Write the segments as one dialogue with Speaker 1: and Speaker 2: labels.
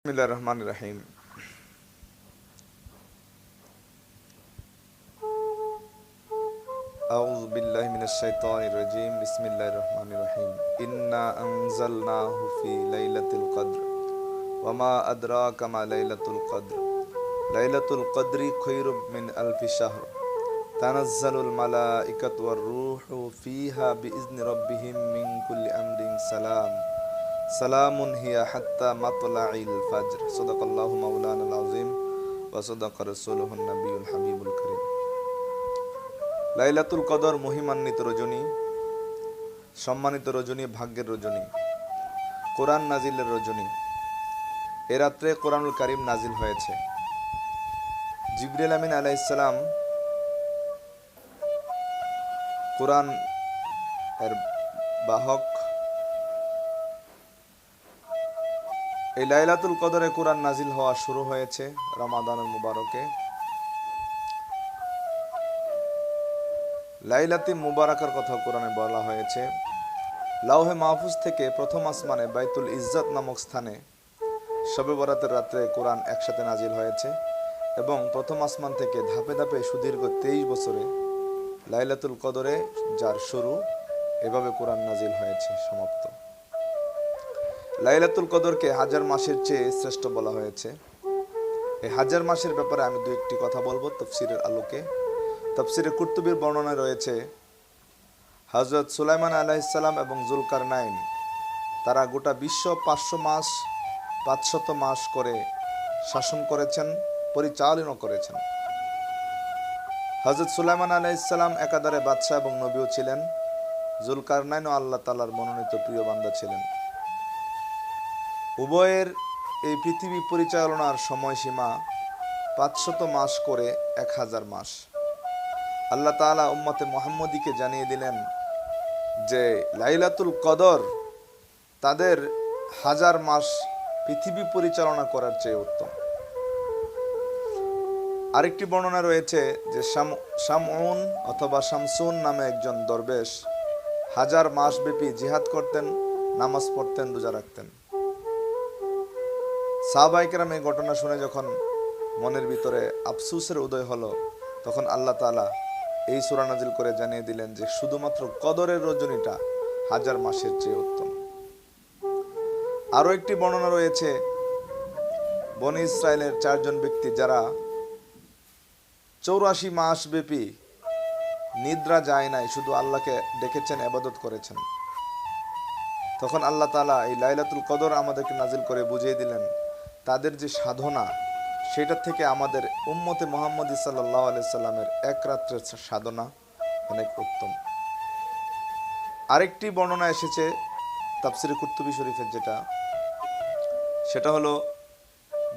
Speaker 1: बिस्मिल्लाहिर्रहमानिर्रहीम। अऊज़ु बिल्लाहि मिनश्शैतानिर्रजीम। बिस्मिल्लाहिर्रहमानिर्रहीम। इन्ना अंज़लनाहु फ़ी लैलतिल क़द्र वमा अदराका मा लैलतुल क़द्र लैलतुल क़द्रि खैरुम मिन अल्फि शहर तनज़्ज़लुल मलाइकतु वर्रूहु फ़ीहा बिइज़्नि रब्बिहिम मिन कुल्लि अम्रिन सलाम सलामुन हिया हत्ता मतलाइल फज्र। सदाकाल्लाहु मौलानाल आज़ीम व सदाका रसूलुहुन नबियुल हबीबुल करीम। লাইলাতুল কদর মহিমান্বিত রজনী, সম্মানিত রজনী, ভাগ্যের রজনী, কোরআন নাজিলের রজনী। এ রাত্রে কোরআনুল কারীম নাজিল হয়েছে। জিবরিল আমিন আলাইহিস সালাম কোরআন এর বাহক। এই লাইলাতুল কদরে কোরআন নাজিল হওয়া শুরু হয়েছে রমাদানুল মুবারকে। লাইলাতি মুবারাকার কথা কোরআনে বলা হয়েছে। লাউহে মাহফুজ থেকে প্রথম আসমানে বাইতুল ইজ্জত নামক স্থানে শবে বরাতের রাত্রে কোরআন একসাথে নাজিল হয়েছে এবং প্রথম আসমান থেকে ধাপে ধাপে সুদীর্ঘ 23 বছরে লাইলাতুল কদরে যার শুরু, এভাবে কোরআন নাজিল হয়েছে সমাপ্ত। লাইলাতুল কদরকে হাজার মাসের চেয়ে শ্রেষ্ঠ বলা হয়েছে। এই হাজার মাসের ব্যাপারে আমি দু একটি কথা বলবো তাফসীরের আলোকে। তাফসীরে কুরতুবীর বর্ণনায় রয়েছে, হযরত সুলাইমান আলাইহিস সালাম এবং যুলকারনাইন তারা গোটা বিশ্ব 500 মাস করে শাসন করেছেন, পরিচালনা করেছেন। হযরত সুলাইমান আলাইহিস সালাম একাধারে বাদশা এবং নবীও ছিলেন। যুলকারনাইনও আল্লাহ তাআলার মনোনীত প্রিয় বান্দা ছিলেন। উভয়ের এই পৃথিবী পরিচালনার সময়সীমা 500 মাস করে 1000 মাস। আল্লাহ তাআলা উম্মতে মুহাম্মদীকে জানিয়ে দিলেন যে লাইলাতুল কদর তাদের 1000 মাস পৃথিবী পরিচালনা করার চেয়ে উত্তম। আরেকটি বর্ণনা রয়েছে যে শামউন অথবা শামসুন নামে একজন দরবেশ 1000 মাস ব্যাপী জিহাদ করতেন, নামাজ পড়তেন, রোজা রাখতেন। সাহাবায়ে কেরাম এই ঘটনা শুনে যখন মনের ভিতরে আফসোসের উদয় হলো, তখন আল্লাহ তাআলা এই সূরা নাজিল করে জানিয়ে দিলেন যে শুধুমাত্র কদরের রজনীটা 1000 মাসের চেয়ে উত্তম। আরো একটি বর্ণনা রয়েছে, বনী ইসরায়েলের 4 জন ব্যক্তি যারা 84 মাস ব্যাপী নিদ্রা যায় নাই, শুধু আল্লাহকে ডেকেছেন, ইবাদত করেছেন। তখন আল্লাহ তাআলা এই লাইলাতুল কদর আমাদেরকে নাজিল করে বুঝিয়ে দিলেন তাদের যে সাধনা, সেটা থেকে আমাদের উম্মতে মুহাম্মদী সাল্লাল্লাহু আলাইহি সাল্লামের এক রাত্রের সাধনা অনেক উত্তম। আরেকটি বর্ণনা এসেছে তাফসীরে কুরতুবী শরীফের, সেটা হলো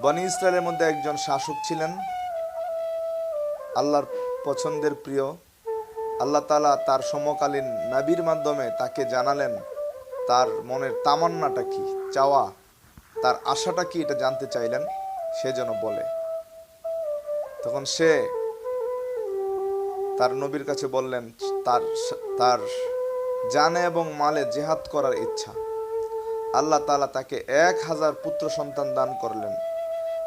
Speaker 1: বনী ইসরায়েলের মধ্যে একজন শাসক ছিলেন, আল্লাহর পছন্দের প্রিয়। আল্লাহ তাআলা তার সমকালীন নবীর মাধ্যমে তাকে জানালেন তার মনের তামান্নাটা কি, চাওয়া, তার আশাটা কি, এটা জানতে চাইলেন সে যেন বলে। তখন সে তার নবীর কাছে বললেন তার জানে এবং মালে জিহাদ করার ইচ্ছা। আল্লাহ তাআলা তাকে 1000 পুত্র সন্তান দান করলেন।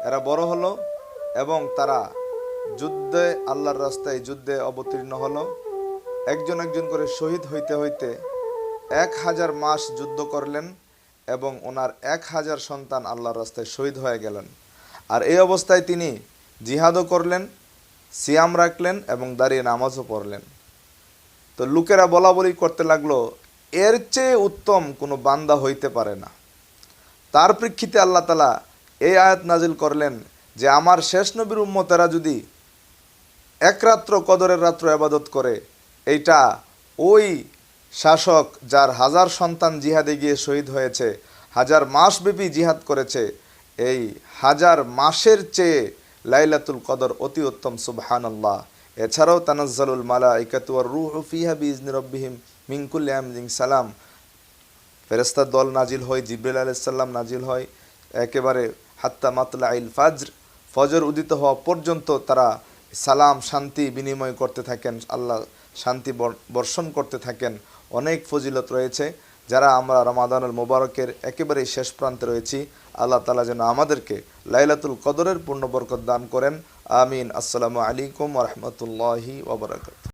Speaker 1: এরা বড় হলো এবং তারা যুদ্ধে, আল্লাহর রাস্তায় যুদ্ধে অবতীর্ণ হলো। একজন একজন করে শহীদ হইতে হইতে 1000 মাস যুদ্ধ করলেন এবং ওনার 1000 সন্তান আল্লাহর রাস্তায় শহীদ হয়ে গেলেন। আর এই অবস্থায় তিনি জিহাদও করলেন, সিয়াম রাখলেন এবং দাঁড়িয়ে নামাজও পড়লেন। তো লোকেরা বলা বলি করতে লাগলো, এর চেয়ে উত্তম কোনো বান্দা হইতে পারে না। তার প্রেক্ষিতে আল্লাহ তাআলা এই আয়াত নাজিল করলেন যে আমার শেষ নবীর উম্মতেরা যদি এক রাত্র, কদরের রাত্র ইবাদত করে, এইটা ওই শাসক যার 1000 সন্তান জিহাদে গিয়ে শহীদ হয়েছে, 1000 মাস ব্যাপী জিহাদ করেছে, এই 1000 মাসের চেয়ে লাইলাতুল কদর অতি উত্তম। সুবহানাল্লাহ। এছাড়াও তানাজ্জালুল মালাইকাতু ওয়ার রূহু ফিহা বিইজনি রাব্বিহিম মিন কুল্লি আমরিন সালাম, ফেরেশতার দল নাজিল হয়, জিবরিল আলাইহিস সালাম নাজিল হয়, একেবারে হাত্তা মাতলাইল ফজর, ফজর উদিত হওয়া পর্যন্ত তারা সালাম, শান্তি বিনিময় করতে থাকেন, আল্লাহ শান্তি বর্ষণ করতে থাকেন। অনেক ফজিলত রয়েছে। যারা আমরা রমাদানুল মুবারকের একেবারে শেষ প্রান্তে রয়েছি, আল্লাহ তাআলা যেন আমাদেরকে লাইলাতুল কদরের পূর্ণ বরকত দান করেন। আমিন। আসসালামু আলাইকুম ওয়া রাহমাতুল্লাহি ওয়া বারাকাতুহু।